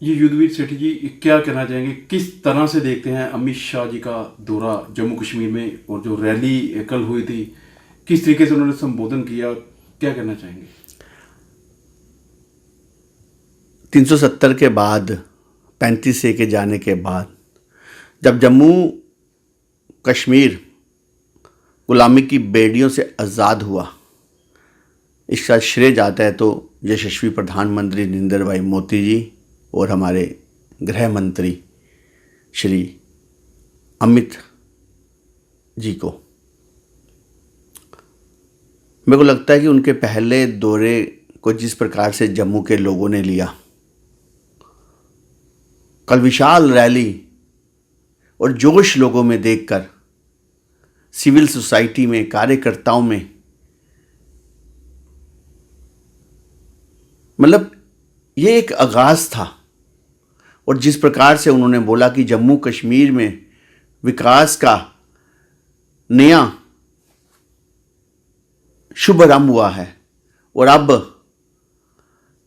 ये युद्धवीर सेठी जी क्या कहना चाहेंगे, किस तरह से देखते हैं अमित शाह जी का दौरा जम्मू कश्मीर में, और जो रैली कल हुई थी किस तरीके से उन्होंने संबोधन किया, क्या कहना चाहेंगे? 370 के बाद, 35 ए के जाने के बाद, जब जम्मू कश्मीर गुलामी की बेड़ियों से आज़ाद हुआ, इसका श्रेय जाता है तो यशस्वी प्रधानमंत्री नरेंद्र भाई मोदी जी और हमारे गृह मंत्री श्री अमित जी को। मेरे को लगता है कि उनके पहले दौरे को जिस प्रकार से जम्मू के लोगों ने लिया, कल विशाल रैली और जोश लोगों में देखकर, सिविल सोसाइटी में, कार्यकर्ताओं में, मतलब ये एक आगाज़ था। और जिस प्रकार से उन्होंने बोला कि जम्मू कश्मीर में विकास का नया शुभ आरंभ हुआ है और अब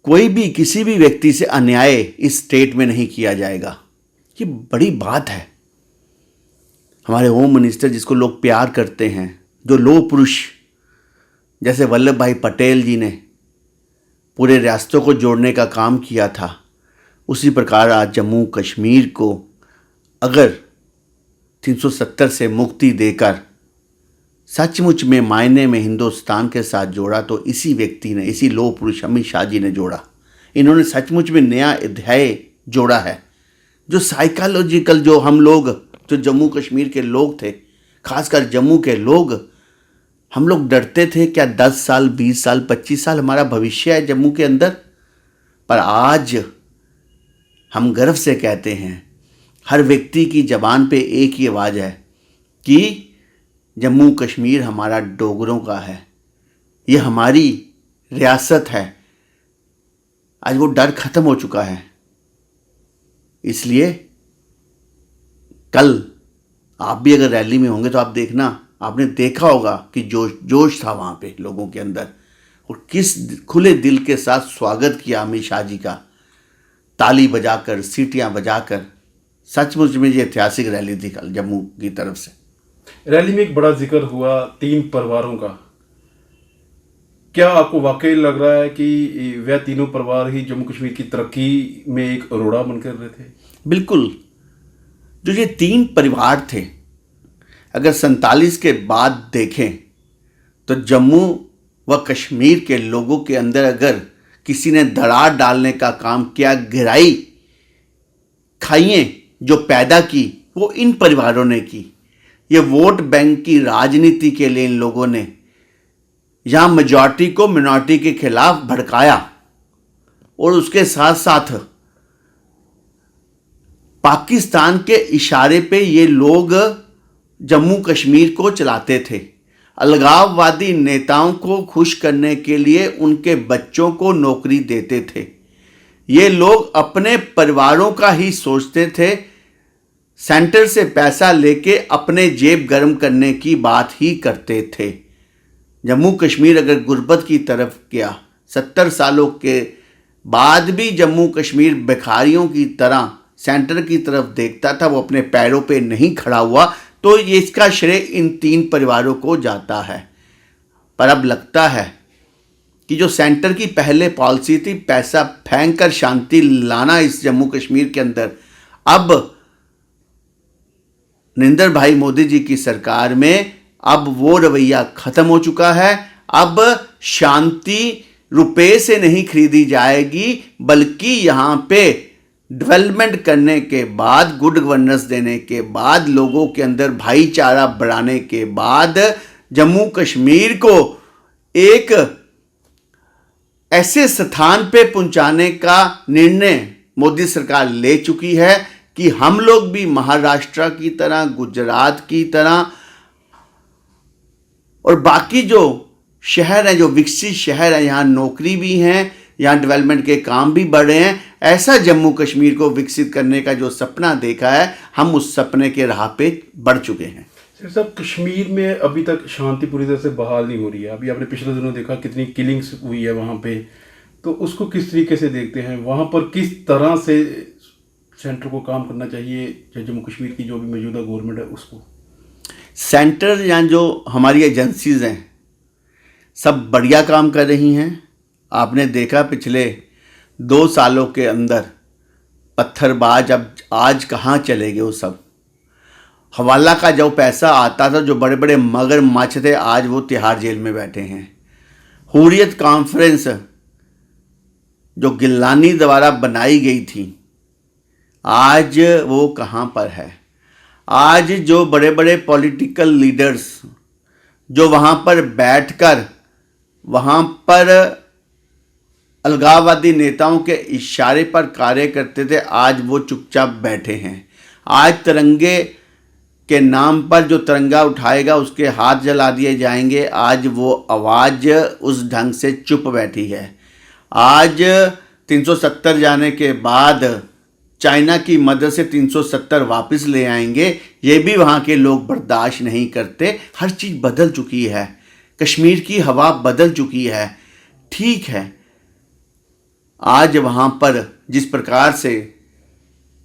कोई भी किसी भी व्यक्ति से अन्याय इस स्टेट में नहीं किया जाएगा, ये बड़ी बात है। हमारे होम मिनिस्टर जिसको लोग प्यार करते हैं, जो लोह पुरुष जैसे वल्लभ भाई पटेल जी ने पूरे रियासतों को जोड़ने का काम किया था, उसी प्रकार आज जम्मू कश्मीर को अगर 370 से मुक्ति देकर सचमुच में मायने में हिंदुस्तान के साथ जोड़ा तो इसी व्यक्ति ने, इसी लोह पुरुष अमित शाह जी ने जोड़ा। इन्होंने सचमुच में नया अध्याय जोड़ा है। जो साइकोलॉजिकल, जो हम लोग, जो जम्मू कश्मीर के लोग थे, खासकर जम्मू के लोग, हम लोग डरते थे क्या 10 साल, 20 साल, 25 साल हमारा भविष्य है जम्मू के अंदर। पर आज हम गर्व से कहते हैं, हर व्यक्ति की ज़बान पे एक ही आवाज़ है कि जम्मू कश्मीर हमारा डोगरों का है, ये हमारी रियासत है। आज वो डर खत्म हो चुका है। इसलिए कल आप भी अगर रैली में होंगे तो आप देखना, आपने देखा होगा कि जोश था वहाँ पे लोगों के अंदर, और किस खुले दिल के साथ स्वागत किया अमित शाह जी का, ताली बजाकर, सीटियाँ बजाकर। सचमुच में ये ऐतिहासिक रैली थी कल जम्मू की तरफ से। रैली में एक बड़ा जिक्र हुआ 3 परिवारों का। क्या आपको वाकई लग रहा है कि वह तीनों परिवार ही जम्मू कश्मीर की तरक्की में एक रोड़ा बनकर रहे थे? बिल्कुल। जो ये 3 परिवार थे, अगर 47 के बाद देखें तो जम्मू व कश्मीर के लोगों के अंदर अगर किसी ने दरार डालने का काम किया, गहराई खाइयाँ जो पैदा की, वो इन परिवारों ने की। ये वोट बैंक की राजनीति के लिए इन लोगों ने यहाँ मेजॉरिटी को मिनॉरिटी के खिलाफ भड़काया, और उसके साथ साथ पाकिस्तान के इशारे पे ये लोग जम्मू कश्मीर को चलाते थे। अलगाववादी नेताओं को खुश करने के लिए उनके बच्चों को नौकरी देते थे। ये लोग अपने परिवारों का ही सोचते थे, सेंटर से पैसा लेके अपने जेब गर्म करने की बात ही करते थे। जम्मू कश्मीर अगर गुर्बत की तरफ गया, 70 सालों के बाद भी जम्मू कश्मीर भिखारियों की तरह सेंटर की तरफ देखता था, वो अपने पैरों पे नहीं खड़ा हुआ, तो ये इसका श्रेय इन 3 परिवारों को जाता है। पर अब लगता है कि जो सेंटर की पहले पॉलिसी थी, पैसा फेंक कर शांति लाना इस जम्मू कश्मीर के अंदर, अब नरेंद्र भाई मोदी जी की सरकार में अब वो रवैया खत्म हो चुका है। अब शांति रुपए से नहीं खरीदी जाएगी, बल्कि यहाँ पे डेवलपमेंट करने के बाद, गुड गवर्नेंस देने के बाद, लोगों के अंदर भाईचारा बढ़ाने के बाद जम्मू कश्मीर को एक ऐसे स्थान पे पहुंचाने का निर्णय मोदी सरकार ले चुकी है कि हम लोग भी महाराष्ट्र की तरह, गुजरात की तरह और बाकी जो शहर हैं, जो विकसित शहर हैं, यहाँ नौकरी भी हैं, यहाँ डेवलपमेंट के काम भी बढ़ रहे हैं, ऐसा जम्मू कश्मीर को विकसित करने का जो सपना देखा है, हम उस सपने के राह पे बढ़ चुके हैं। सर साहब, कश्मीर में अभी तक शांति पूरी तरह से बहाल नहीं हो रही है। अभी आपने पिछले दिनों देखा कितनी किलिंग्स हुई है वहाँ पे, तो उसको किस तरीके से देखते हैं? वहाँ पर किस तरह से सेंटर को काम करना चाहिए, या जम्मू कश्मीर की जो भी मौजूदा गवर्नमेंट है उसको? सेंटर या जो हमारी एजेंसीज हैं सब बढ़िया काम कर रही हैं। आपने देखा पिछले 2 सालों के अंदर पत्थरबाज अब आज कहाँ चले गए वो सब। हवाला का जो पैसा आता था, जो बड़े बड़े मगरमच्छ थे, आज वो तिहाड़ जेल में बैठे हैं। हुर्रियत कॉन्फ्रेंस जो गिलानी द्वारा बनाई गई थी, आज वो कहाँ पर है? आज जो बड़े बड़े पॉलिटिकल लीडर्स जो वहाँ पर बैठकर वहाँ पर अलगाववादी नेताओं के इशारे पर कार्य करते थे, आज वो चुपचाप बैठे हैं। आज तिरंगे के नाम पर जो तिरंगा उठाएगा उसके हाथ जला दिए जाएंगे। आज वो आवाज़ उस ढंग से चुप बैठी है। आज 370 जाने के बाद चाइना की मदद से 370 वापस ले आएंगे, ये भी वहाँ के लोग बर्दाश्त नहीं करते। हर चीज़ बदल चुकी है, कश्मीर की हवा बदल चुकी है। ठीक है, आज वहाँ पर जिस प्रकार से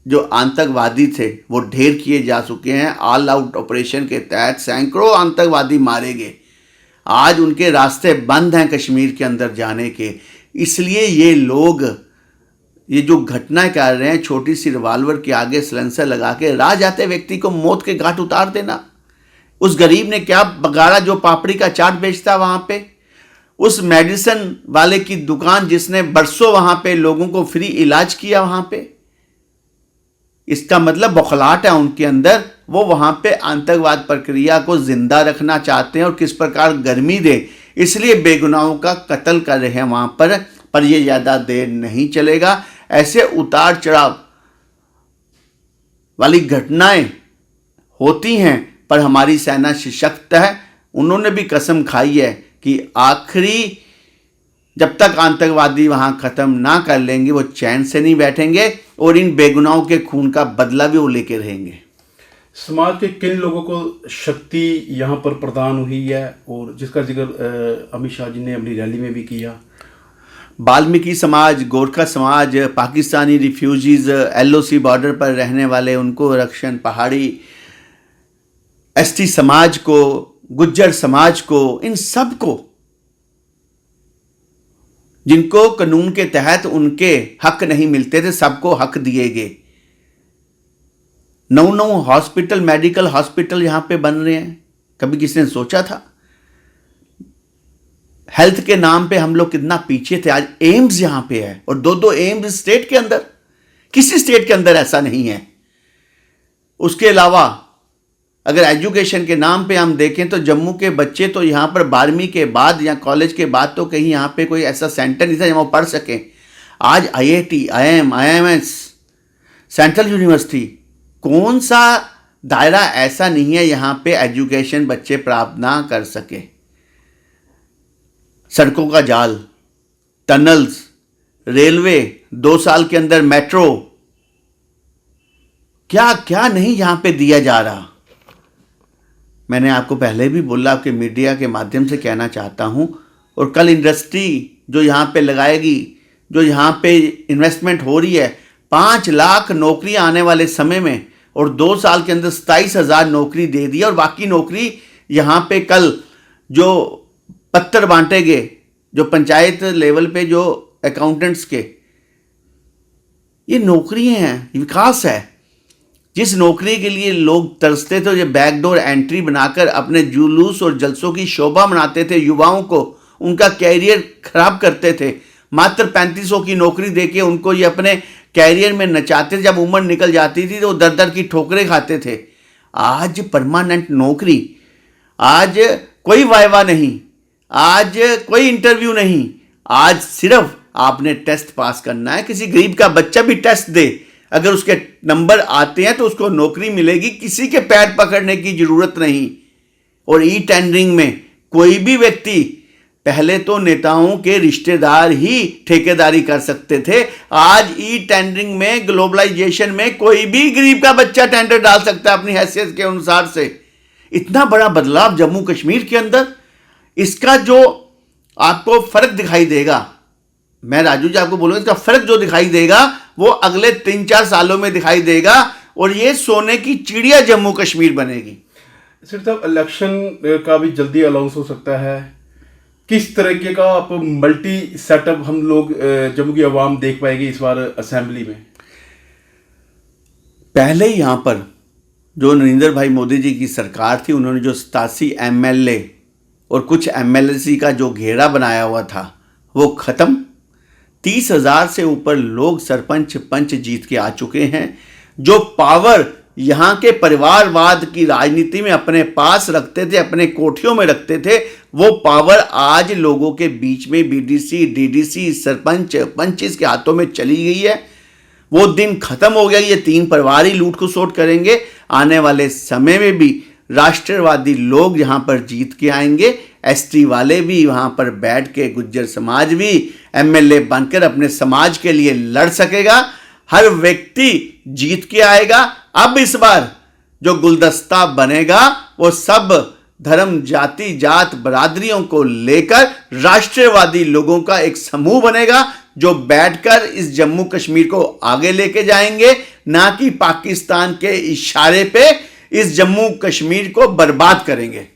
जो आतंकवादी थे वो ढेर किए जा चुके हैं। ऑल आउट ऑपरेशन के तहत सैकड़ों आतंकवादी मारे गए। आज उनके रास्ते बंद हैं कश्मीर के अंदर जाने के। इसलिए ये लोग ये जो घटना कर रहे हैं, छोटी सी रिवाल्वर के आगे सिलेंसर लगा के राह जाते व्यक्ति को मौत के घाट उतार देना। उस गरीब ने क्या बगाड़ा जो पापड़ी का चाट बेचता वहाँ पे? उस मेडिसिन वाले की दुकान जिसने बरसों वहाँ पे लोगों को फ्री इलाज किया वहाँ पे? इसका मतलब बौखलाहट है उनके अंदर। वो वहाँ पे आतंकवाद प्रक्रिया को जिंदा रखना चाहते हैं और किस प्रकार गर्मी दे, इसलिए बेगुनाहों का कत्ल कर रहे हैं वहाँ पर ये ज़्यादा देर नहीं चलेगा। ऐसे उतार चढ़ाव वाली घटनाएं होती हैं, पर हमारी सेना सशक्त है। उन्होंने भी कसम खाई है कि आखिरी जब तक आतंकवादी वहाँ ख़त्म ना कर लेंगे वो चैन से नहीं बैठेंगे और इन बेगुनाहों के खून का बदला भी वो लेके रहेंगे। समाज के किन लोगों को शक्ति यहाँ पर प्रदान हुई है और जिसका जिक्र अमित शाह जी ने अपनी रैली में भी किया? वाल्मीकि समाज, गोरखा समाज, पाकिस्तानी रिफ्यूजीज, LOC बॉर्डर पर रहने वाले उनको रक्षण, पहाड़ी ST समाज को, गुज्जर समाज को, इन सब को जिनको कानून के तहत उनके हक नहीं मिलते थे, सबको हक दिए गए। 9 हॉस्पिटल, मेडिकल हॉस्पिटल यहां पे बन रहे हैं। कभी किसी ने सोचा था? हेल्थ के नाम पे हम लोग कितना पीछे थे। आज एम्स यहां पे है और 2 एम्स स्टेट के अंदर। किसी स्टेट के अंदर ऐसा नहीं है। उसके अलावा अगर एजुकेशन के नाम पे हम देखें तो जम्मू के बच्चे तो यहाँ पर 12वीं के बाद या कॉलेज के बाद तो कहीं यहाँ पे कोई ऐसा सेंटर नहीं था जहाँ वो पढ़ सकें। आज IIT, IIM, IIMS, central university, कौन सा दायरा ऐसा नहीं है यहाँ पे एजुकेशन बच्चे प्राप्त ना कर सके। सड़कों का जाल, टनल्स, रेलवे, 2 साल के अंदर मेट्रो, क्या क्या नहीं यहाँ पे दिया जा रहा। मैंने आपको पहले भी बोला, आपके मीडिया के माध्यम से कहना चाहता हूं। और कल इंडस्ट्री जो यहाँ पे लगाएगी, जो यहाँ पे इन्वेस्टमेंट हो रही है, 5 लाख नौकरी आने वाले समय में, और 2 साल के अंदर 27,000 नौकरी दे दी। और बाकी नौकरी यहाँ पे कल जो पत्र बांटे गए, जो पंचायत लेवल पे जो अकाउंटेंट्स के, ये नौकरियां हैं, विकास है। जिस नौकरी के लिए लोग तरसते थे, ये बैकडोर एंट्री बनाकर अपने जुलूस और जलसों की शोभा बनाते थे, युवाओं को उनका कैरियर खराब करते थे। मात्र 3500 की नौकरी देके उनको ये अपने कैरियर में नचाते थे। जब उम्र निकल जाती थी तो वो दर दर की ठोकरें खाते थे। आज परमानेंट नौकरी, आज कोई वाइवा नहीं, आज कोई इंटरव्यू नहीं, आज सिर्फ आपने टेस्ट पास करना है। किसी गरीब का बच्चा भी टेस्ट दे, अगर उसके नंबर आते हैं तो उसको नौकरी मिलेगी। किसी के पैर पकड़ने की जरूरत नहीं। और ई टेंडरिंग में कोई भी व्यक्ति, पहले तो नेताओं के रिश्तेदार ही ठेकेदारी कर सकते थे, आज ई टेंडरिंग में, ग्लोबलाइजेशन में कोई भी गरीब का बच्चा टेंडर डाल सकता है अपनी हैसियत के अनुसार से। इतना बड़ा बदलाव जम्मू कश्मीर के अंदर, इसका जो आपको फर्क दिखाई देगा मैं राजू जी आपको बोलूंगा, इसका फर्क जो दिखाई देगा वो अगले 3-4 सालों में दिखाई देगा और ये सोने की चिड़िया जम्मू कश्मीर बनेगी। सिर्फ साहब इलेक्शन का भी जल्दी अनाउंस हो सकता है, किस तरीके का आप मल्टी सेटअप हम लोग जम्मू की आवाम देख पाएगी इस बार असेंबली में? पहले यहां पर जो नरेंद्र भाई मोदी जी की सरकार थी, उन्होंने जो 87 MLA और कुछ MLC का जो घेरा बनाया हुआ था वो खत्म। 30,000 से ऊपर लोग सरपंच पंच जीत के आ चुके हैं। जो पावर यहाँ के परिवारवाद की राजनीति में अपने पास रखते थे, अपने कोठियों में रखते थे, वो पावर आज लोगों के बीच में BDC DDC सरपंच पंचिस के हाथों में चली गई है। वो दिन खत्म हो गया। ये 3 परिवार ही लूट खसोट करेंगे। आने वाले समय में भी राष्ट्रवादी लोग यहाँ पर जीत के आएंगे। ST वाले भी वहाँ पर बैठ के, गुज्जर समाज भी MLA बनकर अपने समाज के लिए लड़ सकेगा। हर व्यक्ति जीत के आएगा। अब इस बार जो गुलदस्ता बनेगा वो सब धर्म जाति जात बरादरियों को लेकर राष्ट्रवादी लोगों का एक समूह बनेगा जो बैठकर इस जम्मू कश्मीर को आगे लेके जाएंगे, ना कि पाकिस्तान के इशारे पे इस जम्मू कश्मीर को बर्बाद करेंगे।